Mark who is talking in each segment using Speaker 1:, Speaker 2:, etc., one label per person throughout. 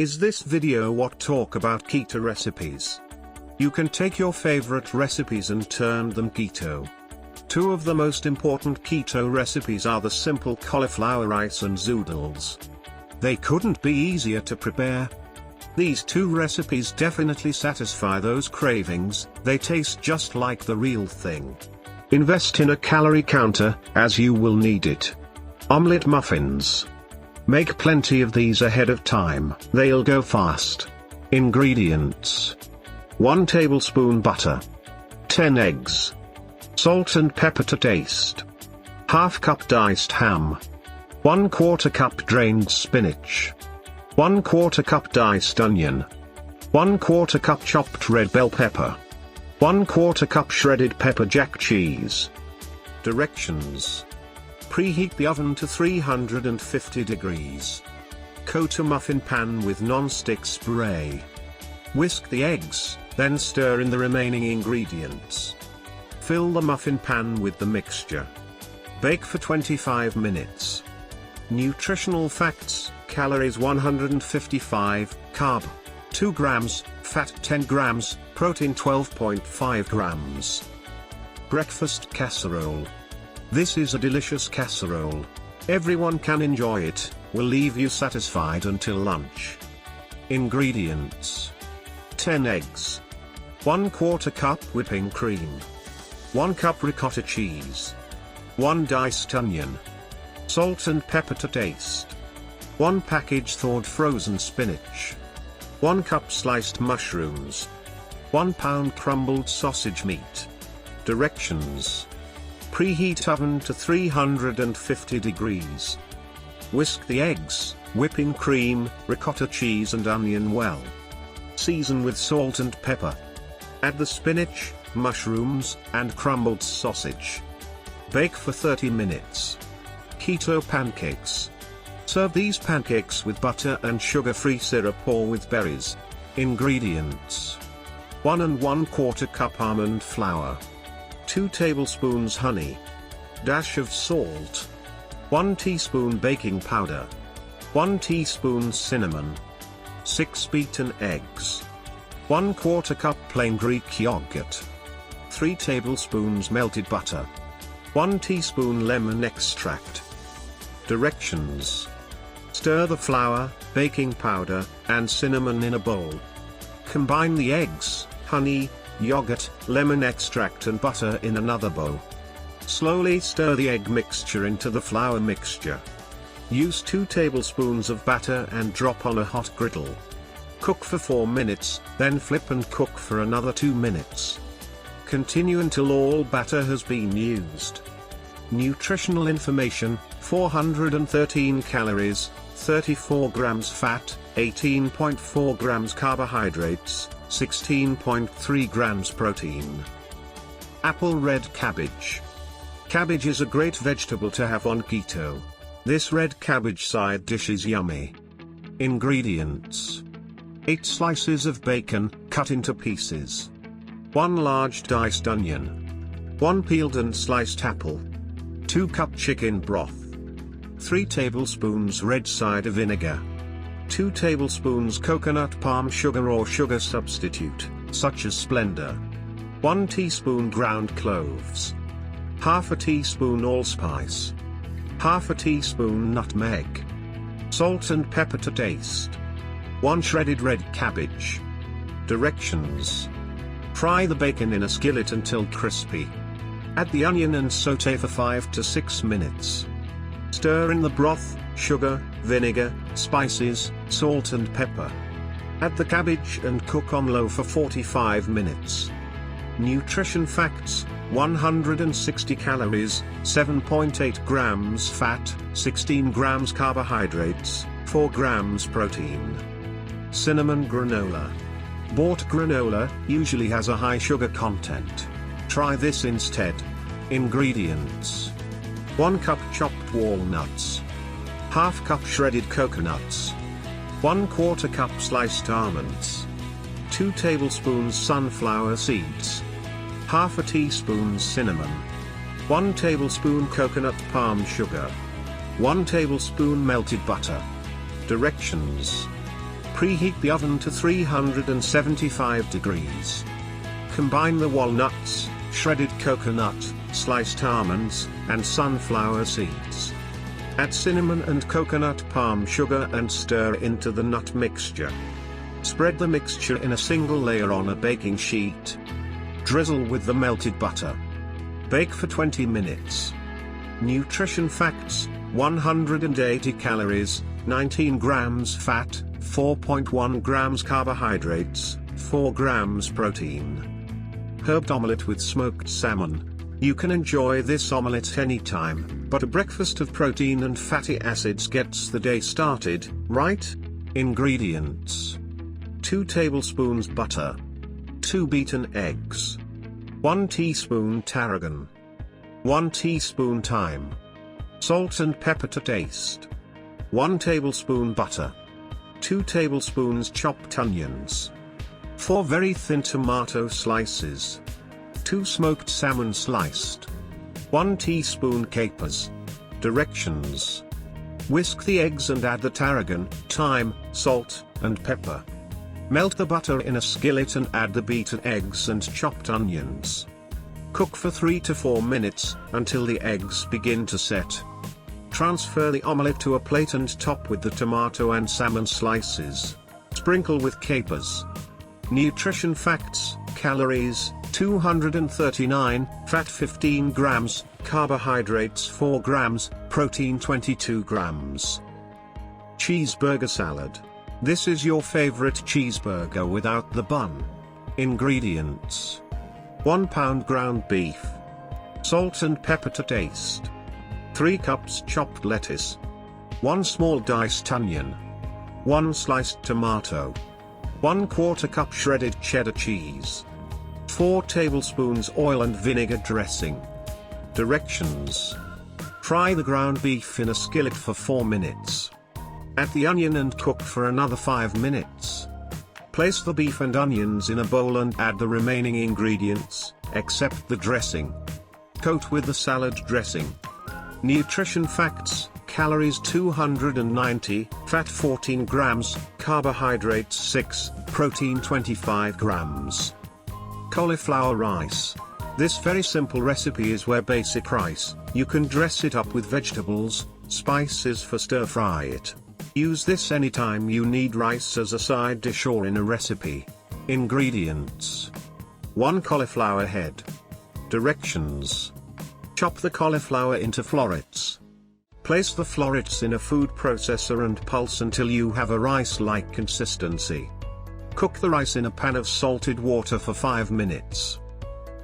Speaker 1: Is this video what talk about keto recipes? You can take your favorite recipes and turn them keto. Two of the most important keto recipes are the simple cauliflower rice and zoodles. They couldn't be easier to prepare. These two recipes definitely satisfy those cravings, they taste just like the real thing. Invest in a calorie counter, as you will need it. Omelette muffins. Make plenty of these ahead of time, they'll go fast. Ingredients: 1 tablespoon butter, 10 eggs, salt and pepper to taste, ½ cup diced ham, 1/4 cup drained spinach, 1/4 cup diced onion, 1/4 cup chopped red bell pepper, 1/4 cup shredded pepper jack cheese. Directions: preheat the oven to 350 degrees. Coat a muffin pan with non-stick spray. Whisk the eggs, then stir in the remaining ingredients. Fill the muffin pan with the mixture. Bake for 25 minutes. Nutritional facts: calories 155, carb 2 grams, fat 10 grams, protein 12.5 grams. Breakfast casserole. This is a delicious casserole. Everyone can enjoy it, will leave you satisfied until lunch. Ingredients: 10 eggs, 1/4 cup whipping cream, 1 cup ricotta cheese, 1 diced onion, salt and pepper to taste, 1 package thawed frozen spinach, 1 cup sliced mushrooms, 1 pound crumbled sausage meat. Directions: preheat oven to 350 degrees. Whisk the eggs, whipping cream, ricotta cheese and onion well. Season with salt and pepper. Add the spinach, mushrooms, and crumbled sausage. Bake for 30 minutes. Keto pancakes. Serve these pancakes with butter and sugar-free syrup or with berries. Ingredients: 1 1/4 cup almond flour, 2 tablespoons honey, dash of salt, 1 teaspoon baking powder, 1 teaspoon cinnamon, 6 beaten eggs, 1/4 cup plain Greek yogurt, 3 tablespoons melted butter, 1 teaspoon lemon extract. Directions: stir the flour, baking powder, and cinnamon in a bowl. Combine the eggs, honey, yogurt, lemon extract and butter in another bowl. Slowly stir the egg mixture into the flour mixture. Use 2 tablespoons of batter and drop on a hot griddle. Cook for 4 minutes, then flip and cook for another 2 minutes. Continue until all batter has been used. Nutritional information: 413 calories, 34 grams fat, 18.4 grams carbohydrates, 16.3 grams protein. Apple red cabbage. Cabbage is a great vegetable to have on keto. This red cabbage side dish is yummy. Ingredients: 8 slices of bacon, cut into pieces, 1 large diced onion, 1 peeled and sliced apple, 2 cup chicken broth, 3 tablespoons red cider vinegar, 2 tablespoons coconut palm sugar or sugar substitute, such as Splenda, 1 teaspoon ground cloves, ½ teaspoon allspice, ½ teaspoon nutmeg, salt and pepper to taste, 1 shredded red cabbage. Directions: fry the bacon in a skillet until crispy. Add the onion and sauté for 5 to 6 minutes. Stir in the broth, sugar, vinegar, spices, salt and pepper. Add the cabbage and cook on low for 45 minutes. Nutrition facts: 160 calories, 7.8 grams fat, 16 grams carbohydrates, 4 grams protein. Cinnamon granola. Bought granola usually has a high sugar content. Try this instead. Ingredients: 1 cup chopped walnuts, ½ cup shredded coconuts, 1/4 cup sliced almonds, 2 tablespoons sunflower seeds, ½ teaspoon cinnamon, 1 tablespoon coconut palm sugar, 1 tablespoon melted butter. Directions: Preheat the oven to 375 degrees. Combine the walnuts, shredded coconut, sliced almonds, and sunflower seeds. Add cinnamon and coconut palm sugar and stir into the nut mixture. Spread the mixture in a single layer on a baking sheet. Drizzle with the melted butter. Bake for 20 minutes. Nutrition facts: 180 calories, 19 grams fat, 4.1 grams carbohydrates, 4 grams protein. Herbed omelette with smoked salmon. You can enjoy this omelette anytime, but a breakfast of protein and fatty acids gets the day started, right? Ingredients: 2 tablespoons butter, 2 beaten eggs, 1 teaspoon tarragon, 1 teaspoon thyme, salt and pepper to taste, 1 tablespoon butter, 2 tablespoons chopped onions, 4 very thin tomato slices, 2 smoked salmon sliced, 1 teaspoon capers. Directions: whisk the eggs and add the tarragon, thyme, salt, and pepper. Melt the butter in a skillet and add the beaten eggs and chopped onions. Cook for 3 to 4 minutes, until the eggs begin to set. Transfer the omelette to a plate and top with the tomato and salmon slices. Sprinkle with capers. Nutrition facts: calories, 239, fat 15 grams, carbohydrates 4 grams, protein 22 grams. Cheeseburger salad. This is your favorite cheeseburger without the bun. Ingredients: 1 pound ground beef, salt and pepper to taste, 3 cups chopped lettuce, 1 small diced onion, 1 sliced tomato, 1/4 cup shredded cheddar cheese, 4 tablespoons oil and vinegar dressing. Directions: fry the ground beef in a skillet for 4 minutes. Add the onion and cook for another 5 minutes. Place the beef and onions in a bowl and add the remaining ingredients, except the dressing. Coat with the salad dressing. Nutrition facts: calories 290, fat 14 grams, carbohydrates 6, protein 25 grams. Cauliflower rice. This very simple recipe is where basic rice. You can dress it up with vegetables, spices for stir-fry it. Use this anytime you need rice as a side dish or in a recipe. Ingredients: 1 cauliflower head. Directions: chop the cauliflower into florets. Place the florets in a food processor and pulse until you have a rice-like consistency. Cook the rice in a pan of salted water for 5 minutes.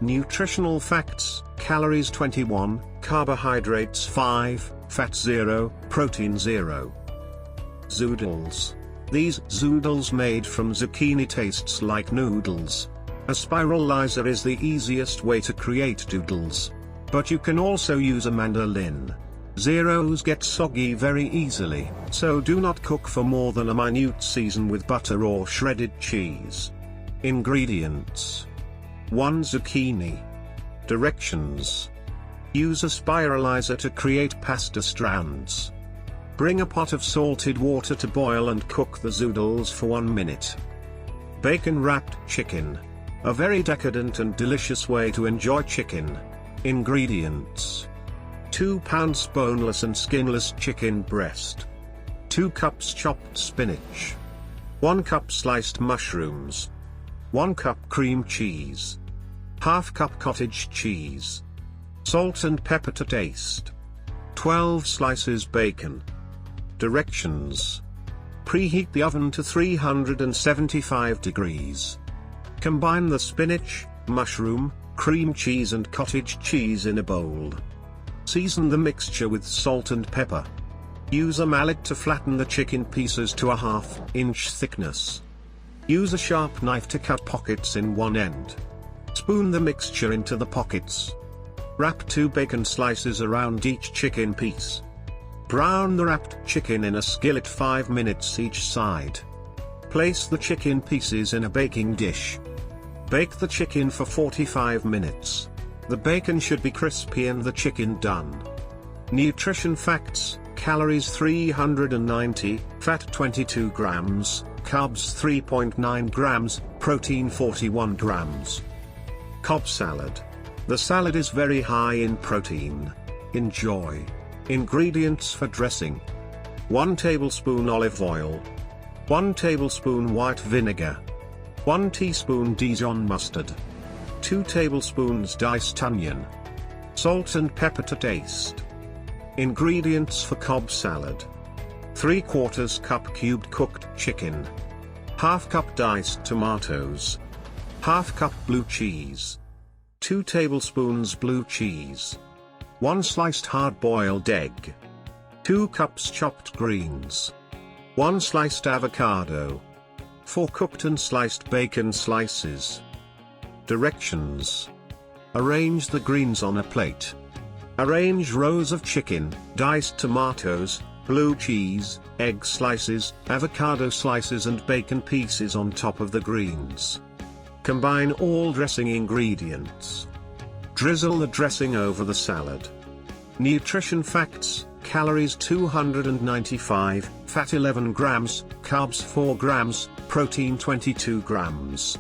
Speaker 1: Nutritional facts: calories 21, carbohydrates 5, fat 0, protein 0. Zoodles. These zoodles made from zucchini tastes like noodles. A spiralizer is the easiest way to create doodles. But you can also use a mandolin. Zeros get soggy very easily, so do not cook for more than a minute season with butter or shredded cheese. Ingredients: 1 zucchini. Directions: use a spiralizer to create pasta strands. Bring a pot of salted water to boil and cook the zoodles for 1 minute. Bacon-wrapped chicken. A very decadent and delicious way to enjoy chicken. Ingredients: 2 pounds boneless and skinless chicken breast, 2 cups chopped spinach, 1 cup sliced mushrooms, 1 cup cream cheese, ½ cup cottage cheese, salt and pepper to taste, 12 slices bacon. Directions: preheat the oven to 375 degrees. Combine the spinach, mushroom, cream cheese and cottage cheese in a bowl. Season the mixture with salt and pepper. Use a mallet to flatten the chicken pieces to a ½ inch thickness. Use a sharp knife to cut pockets in one end. Spoon the mixture into the pockets. Wrap 2 bacon slices around each chicken piece. Brown the wrapped chicken in a skillet 5 minutes each side. Place the chicken pieces in a baking dish. Bake the chicken for 45 minutes. The bacon should be crispy and the chicken done. Nutrition facts: calories 390, fat 22 grams, carbs 3.9 grams, protein 41 grams. Cobb salad. The salad is very high in protein. Enjoy. Ingredients for dressing: 1 tablespoon olive oil, 1 tablespoon white vinegar, 1 teaspoon Dijon mustard, 2 tablespoons diced onion, salt and pepper to taste. Ingredients for Cobb salad: 3/4 cup cubed cooked chicken, ½ cup diced tomatoes, ½ cup blue cheese, 2 tablespoons blue cheese, 1 sliced hard-boiled egg, 2 cups chopped greens, 1 sliced avocado, 4 cooked and sliced bacon slices. Directions: arrange the greens on a plate. Arrange rows of chicken, diced tomatoes, blue cheese, egg slices, avocado slices and bacon pieces on top of the greens. Combine all dressing ingredients. Drizzle the dressing over the salad. Nutrition facts: calories 295, fat 11 grams, carbs 4 grams, protein 22 grams.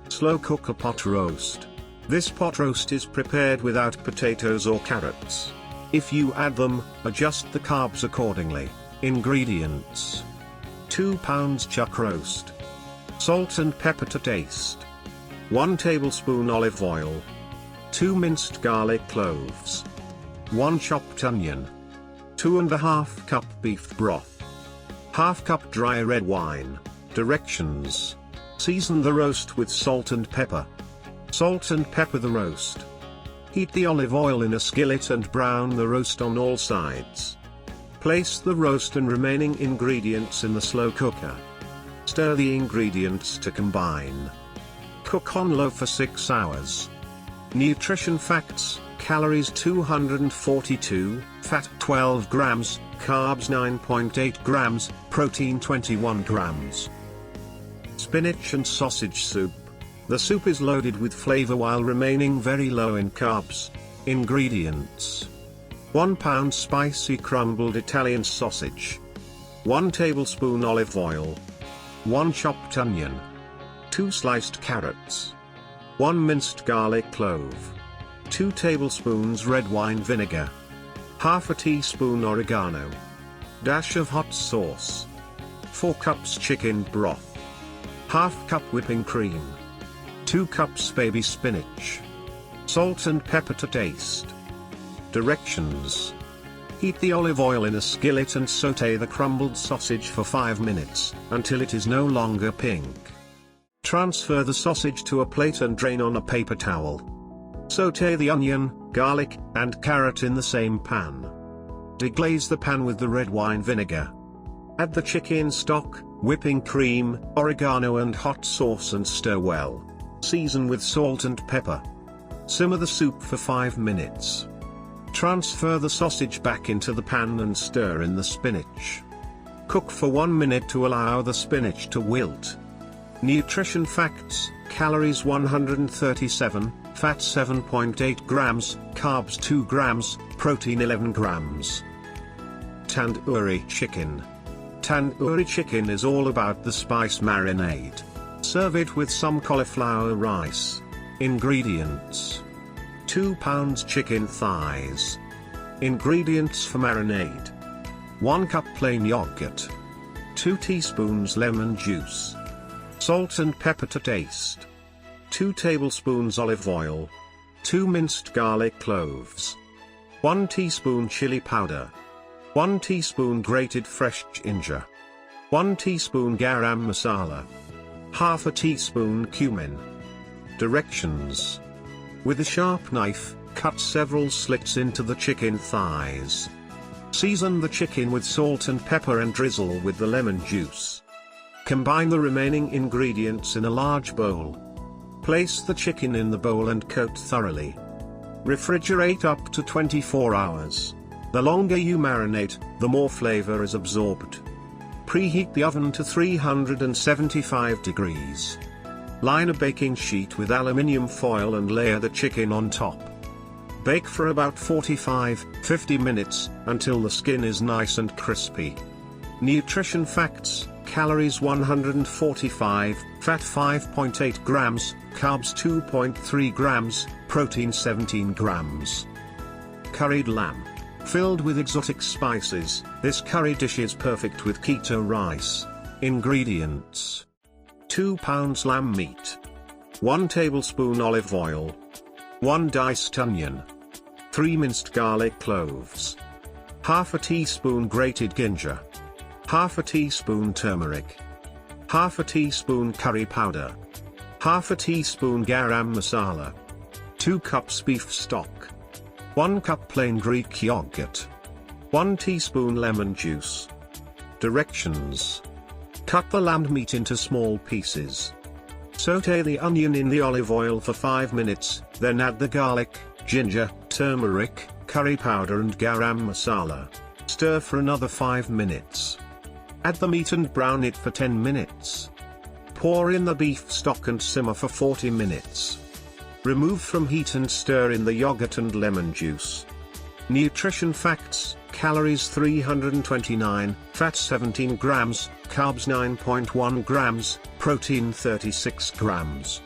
Speaker 1: Slow cook a pot roast. This pot roast is prepared without potatoes or carrots. If you add them, adjust the carbs accordingly. Ingredients: 2 pounds chuck roast, salt and pepper to taste, 1 tablespoon olive oil, 2 minced garlic cloves, 1 chopped onion, 2½ cup beef broth, ½ cup dry red wine. Directions: season the roast with salt and pepper. Salt and pepper the roast. Heat the olive oil in a skillet and brown the roast on all sides. Place the roast and remaining ingredients in the slow cooker. Stir the ingredients to combine. Cook on low for 6 hours. Nutrition facts: calories 242, fat 12 grams, carbs 9.8 grams, protein 21 grams. Spinach and sausage soup. The soup is loaded with flavor while remaining very low in carbs. Ingredients: 1 pound spicy crumbled Italian sausage, 1 tablespoon olive oil, 1 chopped onion, 2 sliced carrots, 1 minced garlic clove, 2 tablespoons red wine vinegar, ½ a teaspoon oregano, dash of hot sauce, 4 cups chicken broth, ½ cup whipping cream, 2 cups baby spinach, salt and pepper to taste. Directions: heat the olive oil in a skillet and sauté the crumbled sausage for 5 minutes, until it is no longer pink. Transfer the sausage to a plate and drain on a paper towel. Sauté the onion, garlic, and carrot in the same pan. Deglaze the pan with the red wine vinegar. Add the chicken stock, whipping cream, oregano and hot sauce and stir well. Season with salt and pepper. Simmer the soup for 5 minutes. Transfer the sausage back into the pan and stir in the spinach. Cook for 1 minute to allow the spinach to wilt. Nutrition facts: calories 137, fat 7.8 grams, carbs 2 grams, protein 11 grams. Tandoori chicken. Tandoori chicken is all about the spice marinade. Serve it with some cauliflower rice. Ingredients: 2 pounds chicken thighs. Ingredients for marinade: 1 cup plain yogurt, 2 teaspoons lemon juice, salt and pepper to taste, 2 tablespoons olive oil, 2 minced garlic cloves, 1 teaspoon chili powder, 1 teaspoon grated fresh ginger, 1 teaspoon garam masala, ½ a teaspoon cumin. Directions: with a sharp knife, cut several slits into the chicken thighs. Season the chicken with salt and pepper and drizzle with the lemon juice. Combine the remaining ingredients in a large bowl. Place the chicken in the bowl and coat thoroughly. Refrigerate up to 24 hours. The longer you marinate, the more flavor is absorbed. Preheat the oven to 375 degrees. Line a baking sheet with aluminium foil and layer the chicken on top. Bake for about 45-50 minutes, until the skin is nice and crispy. Nutrition facts: calories 145, fat 5.8 grams, carbs 2.3 grams, protein 17 grams. Curried lamb. Filled with exotic spices, this curry dish is perfect with keto rice. Ingredients: 2 pounds lamb meat, 1 tablespoon olive oil, 1 diced onion, 3 minced garlic cloves, half a teaspoon grated ginger, half a teaspoon turmeric, half a teaspoon curry powder, half a teaspoon garam masala, 2 cups beef stock, 1 cup plain Greek yogurt, 1 teaspoon lemon juice. Directions: cut the lamb meat into small pieces. Sauté the onion in the olive oil for 5 minutes, then add the garlic, ginger, turmeric, curry powder and garam masala. Stir for another 5 minutes. Add the meat and brown it for 10 minutes. Pour in the beef stock and simmer for 40 minutes. Remove from heat and stir in the yogurt and lemon juice. Nutrition facts: calories 329, fat 17 grams, carbs 9.1 grams, protein 36 grams.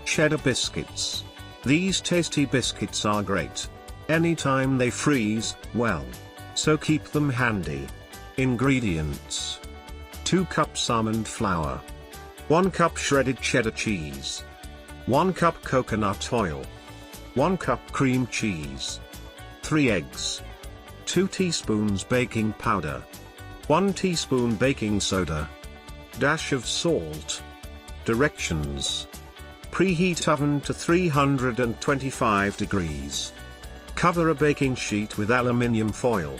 Speaker 1: Cheddar biscuits. These tasty biscuits are great. Anytime they freeze, well. So keep them handy. Ingredients: 2 cups almond flour, 1 cup shredded cheddar cheese, 1 cup coconut oil, 1 cup cream cheese, 3 eggs, 2 teaspoons baking powder, 1 teaspoon baking soda, dash of salt. Directions: preheat oven to 325 degrees. Cover a baking sheet with aluminium foil.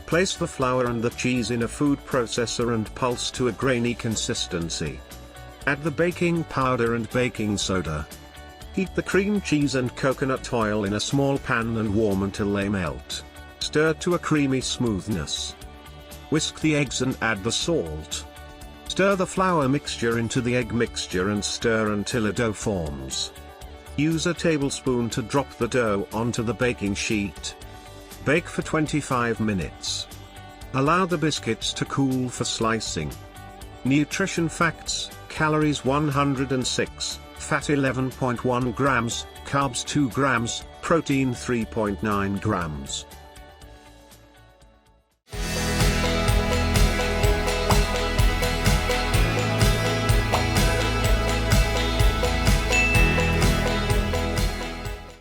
Speaker 1: Place the flour and the cheese in a food processor and pulse to a grainy consistency. Add the baking powder and baking soda. Heat the cream cheese and coconut oil in a small pan and warm until they melt. Stir to a creamy smoothness. Whisk the eggs and add the salt. Stir the flour mixture into the egg mixture and stir until a dough forms. Use a tablespoon to drop the dough onto the baking sheet. Bake for 25 minutes. Allow the biscuits to cool for slicing. Nutrition facts: calories 106, fat 11.1 grams, carbs 2 grams, protein 3.9 grams.